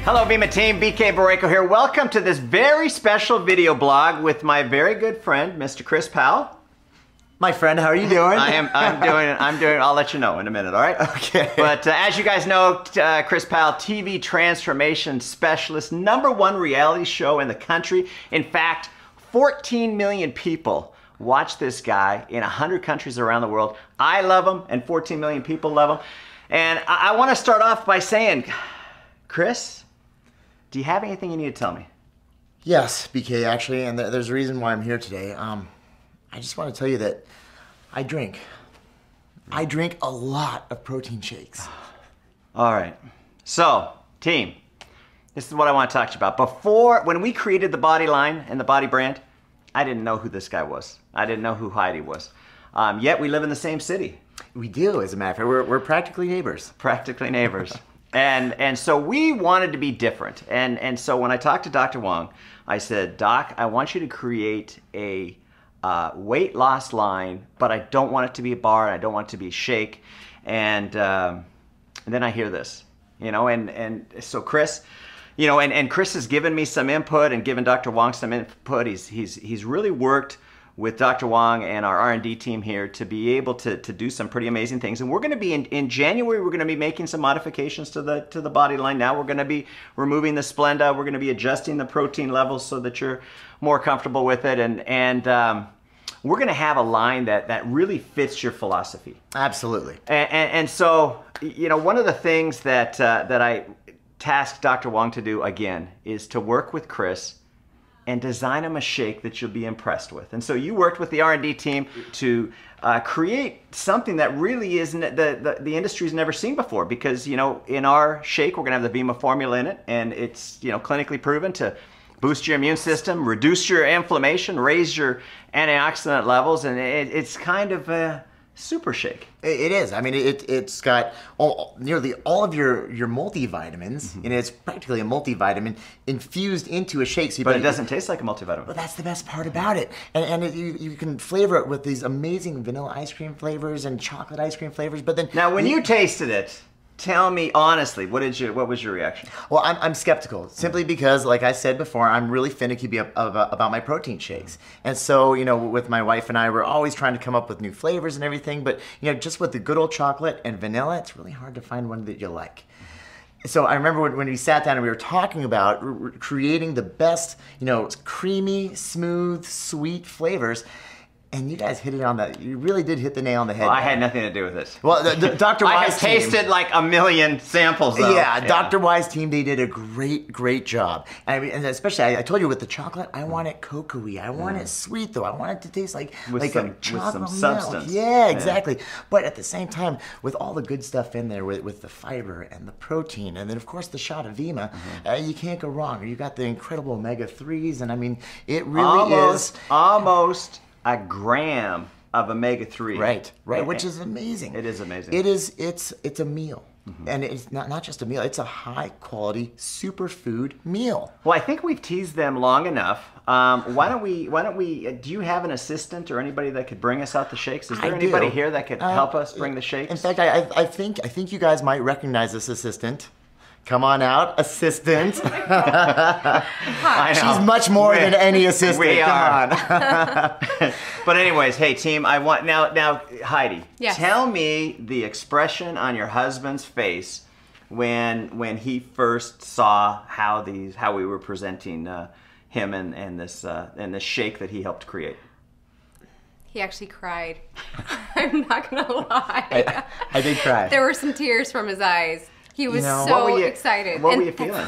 Hello Vemma team, BK Borrego here. Welcome to this very special video blog with my very good friend, Mr. Chris Powell. My friend, how are you doing? I'm doing, I'll let you know in a minute, all right? Okay. But as you guys know, Chris Powell, TV transformation specialist, #1 reality show in the country. In fact, 14 million people watch this guy in 100 countries around the world. I love him and 14 million people love him. And I want to start off by saying, Chris, do you have anything you need to tell me? Yes, BK, actually, and there's a reason why I'm here today. I just want to tell you that I drink a lot of protein shakes. All right. So, team, this is what I want to talk to you about. When we created the Body line and the Body brand, I didn't know who this guy was. I didn't know who Heidi was. Yet we live in the same city. We do, as a matter of fact. We're practically neighbors. Practically neighbors. And so we wanted to be different. And so when I talked to Dr. Wong, I said, Doc, I want you to create a weight loss line, but I don't want it to be a bar, and I don't want it to be a shake. And then I hear this, you know, and so Chris, you know, and Chris has given me some input and given Dr. Wong some input. He's really worked with Dr. Wong and our R&D team here to be able to do some pretty amazing things. And we're going to be in January, we're going to be making some modifications to the Body line. Now we're going to be removing the Splenda. We're going to be adjusting the protein levels so that you're more comfortable with it. And we're going to have a line that really fits your philosophy. Absolutely. And so, you know, one of the things that I tasked Dr. Wong to do again is to work with Chris and design him a shake that you'll be impressed with. And so you worked with the R&D team to create something that really isn't the industry's never seen before, because, you know, in our shake, we're gonna have the Vemma formula in it, and it's, you know, clinically proven to boost your immune system, reduce your inflammation, raise your antioxidant levels, and it's kind of a super shake. It is. I mean, it's got nearly all of your multivitamins, and it's practically a multivitamin infused into a shake. So but it doesn't taste like a multivitamin. But that's the best part about it. And you can flavor it with these amazing vanilla ice cream flavors and chocolate ice cream flavors. But then now, when you tasted it, tell me honestly, what was your reaction? Well, I'm skeptical, simply because, like I said before, I'm really finicky about my protein shakes. And so, you know, with my wife and I, we're always trying to come up with new flavors and everything, but, you know, just with the good old chocolate and vanilla, it's really hard to find one that you like. So I remember when we sat down and we were talking about creating the best, you know, creamy, smooth, sweet flavors. And you guys hit it on that. You really did hit the nail on the head. Well, I had nothing to do with it. Well, Dr. Wise I have tasted like a million samples, though. Yeah, Dr. Wise team, they did a great job. And especially, I told you with the chocolate, I want it cocoa-y. I want it sweet, though. I want it to taste like some substance. Yeah, exactly. But at the same time, with all the good stuff in there, with the fiber and the protein, and then, of course, the shot of Vemma, you can't go wrong. You got the incredible omega-3s, and I mean, it really is... Almost a gram of omega-3. Right, which is amazing. It is amazing. It's a meal. And it's not just a meal, it's a high quality superfood meal. Well, I think we've teased them long enough. Why don't we, do you have an assistant or anybody that could bring us out the shakes? Is there anybody here that could help us bring the shakes? In fact, I think you guys might recognize this assistant. Come on out, assistant. She's much more than any assistant. We are. Come on. But anyways, hey team, I want now Heidi. Yes. Tell me the expression on your husband's face when he first saw how we were presenting him and this shake that he helped create. He actually cried. I'm not gonna lie. I did cry. There were some tears from his eyes. He was excited. What were you feeling?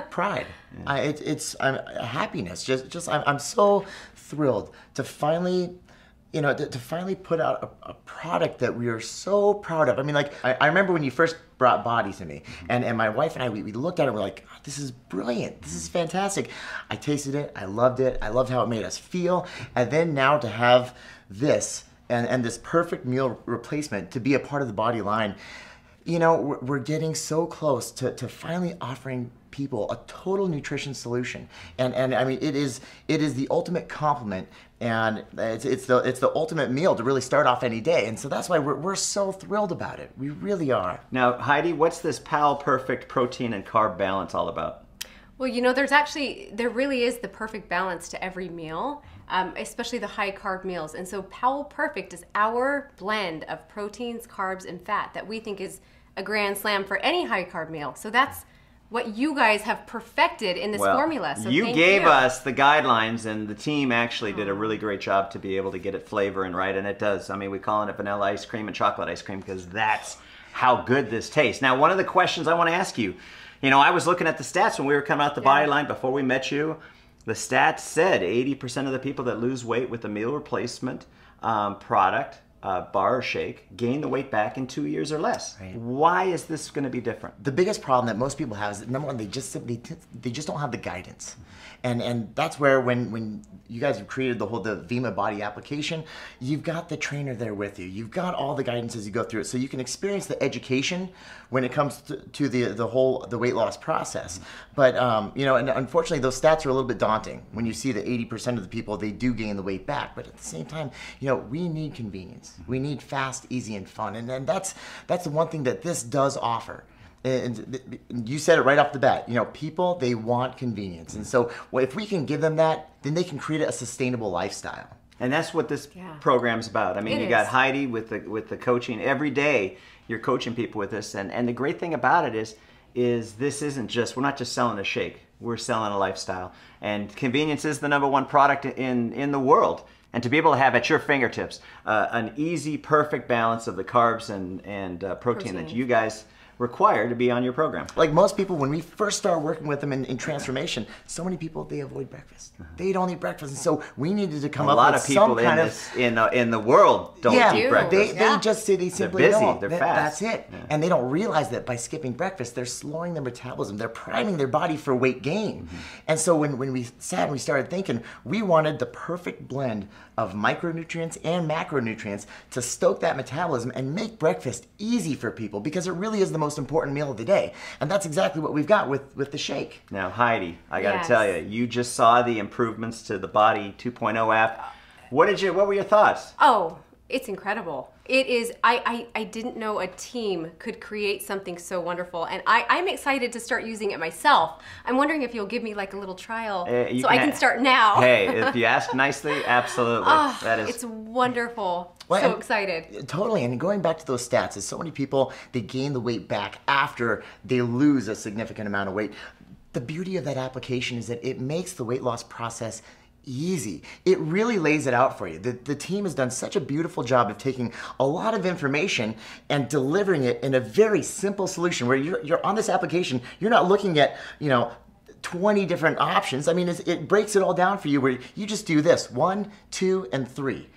Pride. I'm happiness. I'm so thrilled to finally, you know, to finally put out a product that we are so proud of. I mean, like I remember when you first brought Body to me, and my wife and I, we looked at it and we're like, oh, this is brilliant. This is fantastic. I tasted it. I loved it. I loved how it made us feel. And then now to have this and this perfect meal replacement to be a part of the Body line. you know, we're getting so close to finally offering people a total nutrition solution, and I mean, it is the ultimate compliment, and it's the ultimate meal to really start off any day, and so that's why we're so thrilled about it. We really are. Now, Heidi, what's this Powell Perfect protein and carb balance all about? Well, you know, there really is the perfect balance to every meal, especially the high carb meals. And so Powell Perfect is our blend of proteins, carbs, and fat that we think is a grand slam for any high carb meal. So that's what you guys have perfected in this formula. So you gave us the guidelines, and the team actually did a really great job to be able to get it flavoring right, and it does. I mean, we call it vanilla ice cream and chocolate ice cream because that's how good this tastes. Now, one of the questions I want to ask you, you know, I was looking at the stats when we were coming out the body line before we met you. The stats said 80% of the people that lose weight with a meal replacement product, bar or shake, gain the weight back in 2 years or less. Right. Why is this going to be different? The biggest problem that most people have is that, number one, they just don't have the guidance, and that's where when you guys have created the Vemma Body application, you've got the trainer there with you. You've got all the guidance as you go through it, so you can experience the education when it comes to the weight loss process. But you know, and unfortunately, those stats are a little bit daunting when you see that 80% of the people, they do gain the weight back. But at the same time, you know, we need convenience. We need fast, easy, and fun, and that's the one thing that this does offer. And you said it right off the bat. You know, people, they want convenience, and so if we can give them that, then they can create a sustainable lifestyle. And that's what this program's about. I mean, you got Heidi with the coaching every day. You're coaching people with this, and the great thing about it is this isn't just, we're not just selling a shake. We're selling a lifestyle, and convenience is the #1 product in the world. And to be able to have at your fingertips an easy, perfect balance of the carbs and protein that you guys require to be on your program. Like most people, when we first start working with them in transformation, so many people, they avoid breakfast. They don't eat breakfast, and so we needed to come up with some kind of... A lot of people in the world don't eat breakfast. They just say they simply They're busy, don't. they're fast. That's it. Yeah. And they don't realize that by skipping breakfast, they're slowing their metabolism. They're priming their body for weight gain. And so when we sat and we started thinking, we wanted the perfect blend of micronutrients and macronutrients to stoke that metabolism and make breakfast easy for people, because it really is the most important meal of the day. And that's exactly what we've got with the shake. Now, Heidi, I got to tell you, you just saw the improvements to the Body 2.0 app. What were your thoughts? Oh, it's incredible. It is, I didn't know a team could create something so wonderful, and I'm excited to start using it myself. I'm wondering if you'll give me like a little trial so I can start now. Hey, if you ask nicely, absolutely. It's wonderful. Well, so excited. Totally, and going back to those stats, is so many people, they gain the weight back after they lose a significant amount of weight. The beauty of that application is that it makes the weight loss process easy. It really lays it out for you. The team has done such a beautiful job of taking a lot of information and delivering it in a very simple solution where you're on this application, you're not looking at, you know, 20 different options. I mean, it breaks it all down for you where you just do this, 1, 2, and 3.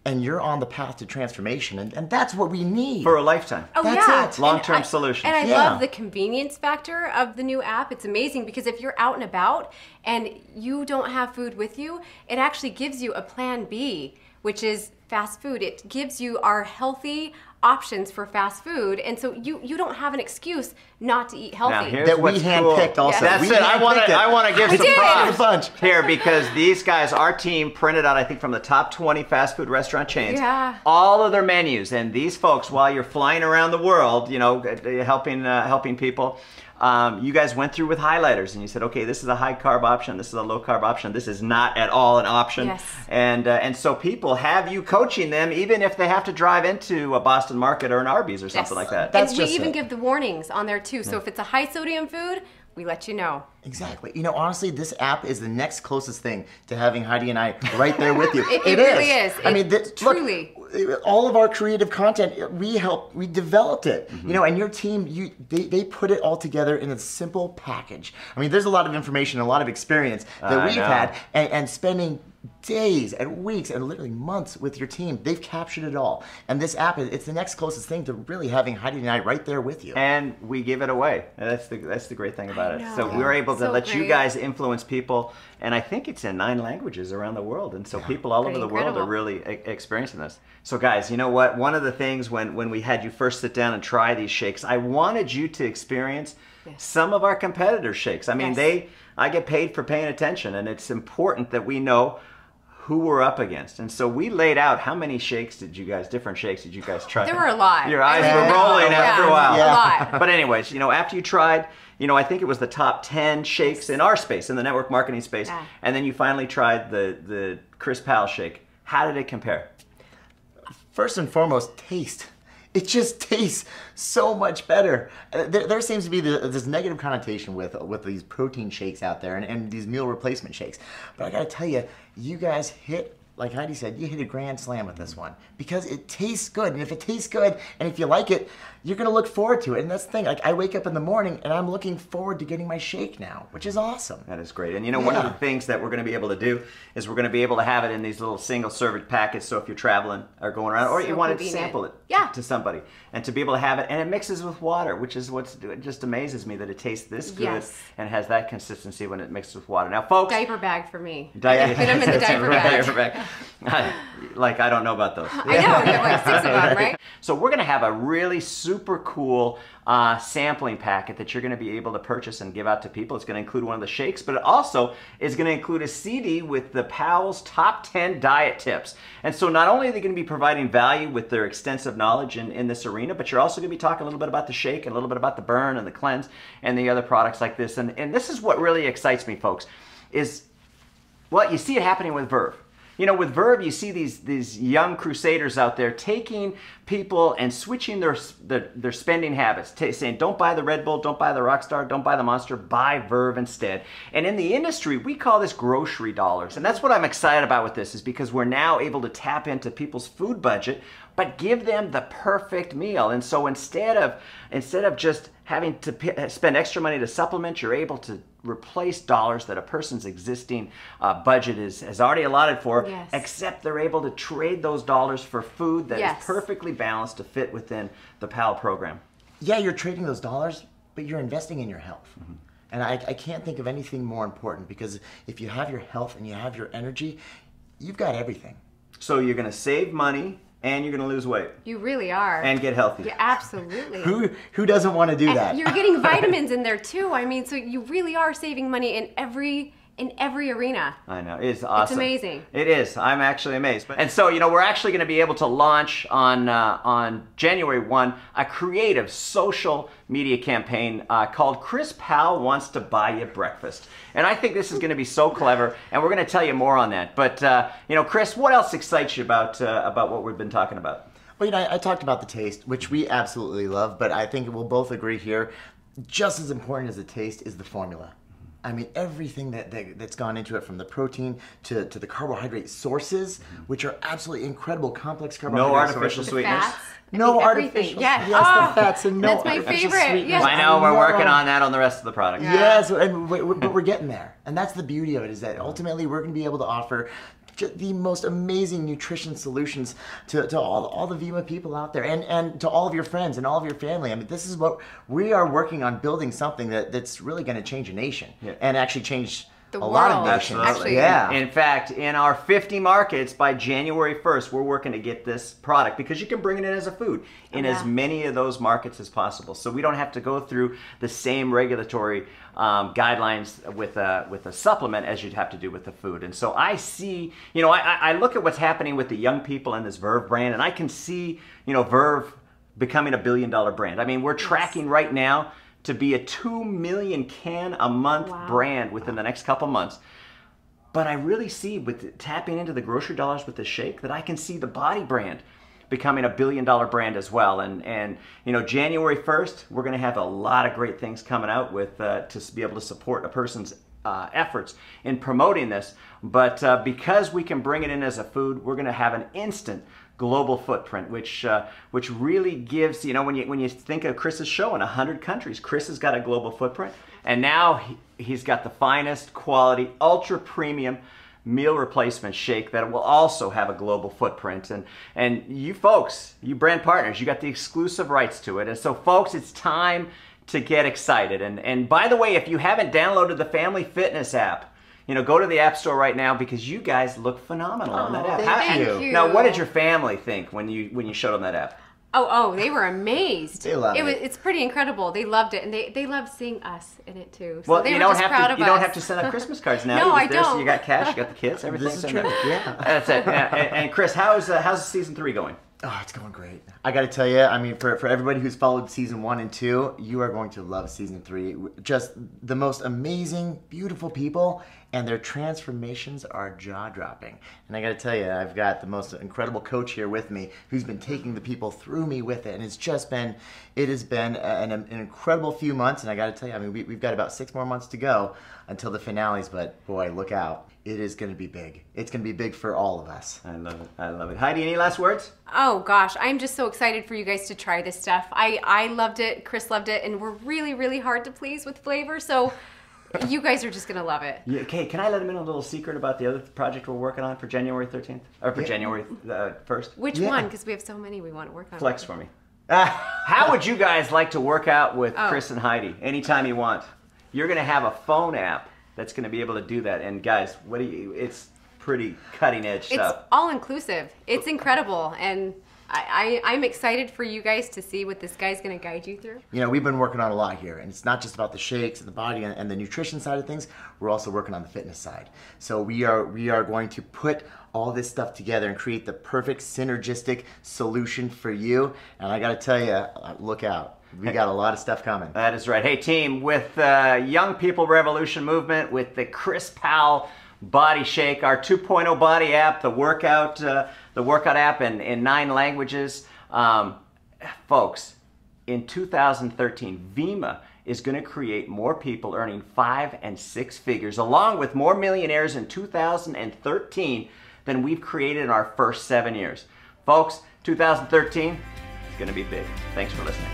And you're on the path to transformation, and that's what we need. For a lifetime. Oh, that's it. Long-term solutions. And I love the convenience factor of the new app. It's amazing because if you're out and about and you don't have food with you, it actually gives you a plan B, which is fast food. It gives you our healthy options for fast food, and so you don't have an excuse not to eat healthy. Now, here's that we what's handpicked cool. also. That's it. I want to give some props bunch here, because these guys, our team, printed out, I think, from the top 20 fast food restaurant chains, all of their menus. And these folks, while you're flying around the world, you know, helping people, you guys went through with highlighters and you said, okay, this is a high carb option, this is a low carb option, this is not at all an option. Yes. And so people have you coaching them even if they have to drive into a Boston Market or an Arby's or something like that. And we even give the warnings on there too. So if it's a high sodium food, we let you know. Exactly. You know, honestly, this app is the next closest thing to having Heidi and I right there with you. It really is. I mean, truly. Look, all of our creative content, we developed it. You know, and your team, they put it all together in a simple package. I mean, there's a lot of information, a lot of experience that we've had, and spending days and weeks and literally months with your team. They've captured it all. And this app, it's the next closest thing to really having Heidi and I right there with you. And we give it away. That's the great thing about it. So we're able to So let you great. guys influence people. And I think it's in 9 languages around the world. And so people all over the world are really experiencing this. So guys, you know what? One of the things when we had you first sit down and try these shakes, I wanted you to experience some of our competitors' shakes. I mean, I get paid for paying attention, and it's important that we know who we're up against. And so we laid out how many different shakes did you guys try? There were a lot. Your eyes were rolling after a while. A lot. But anyways, after you tried, I think it was the top 10 shakes in our space, in the network marketing space. Yeah. And then you finally tried the Chris Powell shake. How did it compare? First and foremost, taste. It just tastes so much better. There seems to be this negative connotation with these protein shakes out there and these meal replacement shakes. But I gotta tell you, you guys hit, like Heidi said, you hit a grand slam with this one because it tastes good. And if it tastes good and if you like it, you're gonna look forward to it. And that's the thing, like I wake up in the morning and I'm looking forward to getting my shake now, which is awesome. That is great. And one of the things that we're gonna be able to do is we're gonna be able to have it in these little single serving packets. So if you're traveling or going around, or you wanted to sample it to somebody, and to be able to have it, and it mixes with water, which is it just amazes me that it tastes this good and has that consistency when it mixes with water. Now, folks, Diaper bag for me. Put them in the diaper bag. Like, I don't know about those. I know, you have like 6 of them, right? So we're going to have a really super cool sampling packet that you're going to be able to purchase and give out to people. It's going to include one of the shakes, but it also is going to include a CD with the Powell's top 10 diet tips. And so not only are they going to be providing value with their extensive knowledge in this arena, but you're also going to be talking a little bit about the shake and a little bit about the burn and the cleanse and the other products like this. And this is what really excites me, folks, is, well, you see it happening with Verve. With Verve, you see these young crusaders out there taking people and switching their spending habits, saying, don't buy the Red Bull, don't buy the Rockstar, don't buy the Monster, buy Verve instead. And in the industry, we call this grocery dollars. And that's what I'm excited about with this, is because we're now able to tap into people's food budget, but give them the perfect meal. And so instead of just having to spend extra money to supplement, you're able to replace dollars that a person's existing budget has already allotted for, except they're able to trade those dollars for food that is perfectly balanced to fit within the Powell program. Yeah, you're trading those dollars, but you're investing in your health. And I can't think of anything more important, because if you have your health and you have your energy, you've got everything. So you're going to save money, and you're going to lose weight. You really are. And get healthy. Yeah, absolutely. Who doesn't want to do that? You're getting vitamins in there too. I mean, so you really are saving money in every arena. I know. It's awesome. It's amazing. It is. I'm actually amazed. And so, we're actually going to be able to launch on January 1 a creative social media campaign called Chris Powell Wants to Buy You Breakfast. And I think this is going to be so clever, and we're going to tell you more on that. But, Chris, what else excites you about what we've been talking about? Well, I talked about the taste, which we absolutely love, but I think we'll both agree here, just as important as the taste is the formula. I mean, everything that's gone into it, from the protein to the carbohydrate sources, which are absolutely incredible, complex carbohydrate No artificial sources. sweeteners. No everything. artificial. Yes. The fats and no That's my artificial favorite. sweeteners. Yes. I know, we're working on that on the rest of the product. Yes, but we're getting there. And that's the beauty of it, is that ultimately we're going to be able to offer the most amazing nutrition solutions to all the Vemma people out there, and to all of your friends and all of your family. I mean, this is what we are working on, building something that's really going to change a nation and actually change the a lot of world. nations. Actually, yeah. In fact, in our 50 markets by January 1st, we're working to get this product, because you can bring it in as a food in as many of those markets as possible. So we don't have to go through the same regulatory guidelines with a supplement as you'd have to do with the food. And so I see, I look at what's happening with the young people in this Verve brand, and I can see, Verve becoming $1 billion brand. I mean, we're tracking right now to be a 2 million can a month brand within the next couple months. But I really see, with tapping into the grocery dollars with the shake, that I can see the Body brand becoming $1 billion brand as well. And January 1st, we're going to have a lot of great things coming out with to be able to support a person's efforts in promoting this. But because we can bring it in as a food, we're going to have an instant global footprint, which really gives, when you think of Chris's show in 100 countries, Chris has got a global footprint, and now he's got the finest quality, ultra premium meal replacement shake that will also have a global footprint. And you folks, you brand partners, you got the exclusive rights to it. And so folks, it's time to get excited. And by the way, if you haven't downloaded the Family Fitness app, you know, go to the App Store right now because you guys look phenomenal on that app. Thank you. Now, what did your family think when you showed them that app? Oh, they were amazed. They love it. It's pretty incredible. They loved it, and they loved seeing us in it too. So Well, they you were don't just have proud to. of You don't us. have to send out Christmas cards now. No, I So don't. you got cash, you got the kids, everything's This is in true. there. Yeah. That's it. And Chris, how's season 3 going? Oh, it's going great. I got to tell you, I mean, for everybody who's followed season 1 and 2, you are going to love season 3. Just the most amazing, beautiful people, and their transformations are jaw-dropping. And I got to tell you, I've got the most incredible coach here with me who's been taking the people through me with it. And it has been an incredible few months. And I got to tell you, I mean, we've got about 6 more months to go until the finales, but boy, look out. It is going to be big. It's going to be big for all of us. I love it. I love it. Heidi, any last words? Oh gosh, I'm just so excited for you guys to try this stuff. I loved it, Chris loved it, and we're really, really hard to please with flavor, so you guys are just gonna love it. Yeah, okay, can I let them in a little secret about the other project we're working on for January 13th? Or for January 1st? Which Yeah. one? Because we have so many we want to work on. Flex for me. How would you guys like to work out with Chris and Heidi anytime you want? You're going to have a phone app that's going to be able to do that. And guys, it's pretty cutting edge stuff. It's all inclusive. It's incredible, and I'm excited for you guys to see what this guy's going to guide you through. You know, we've been working on a lot here, and it's not just about the shakes and the body and the nutrition side of things. We're also working on the fitness side. So we are going to put all this stuff together and create the perfect synergistic solution for you. And I got to tell you, look out. We got a lot of stuff coming. That is right. Hey, team, with Young People Revolution Movement, with the Chris Powell Body Shake, our 2.0 body app, the workout app in 9 languages. Folks, in 2013, Vemma is going to create more people earning 5 and 6 figures, along with more millionaires in 2013 than we've created in our first 7 years. Folks, 2013 is going to be big. Thanks for listening.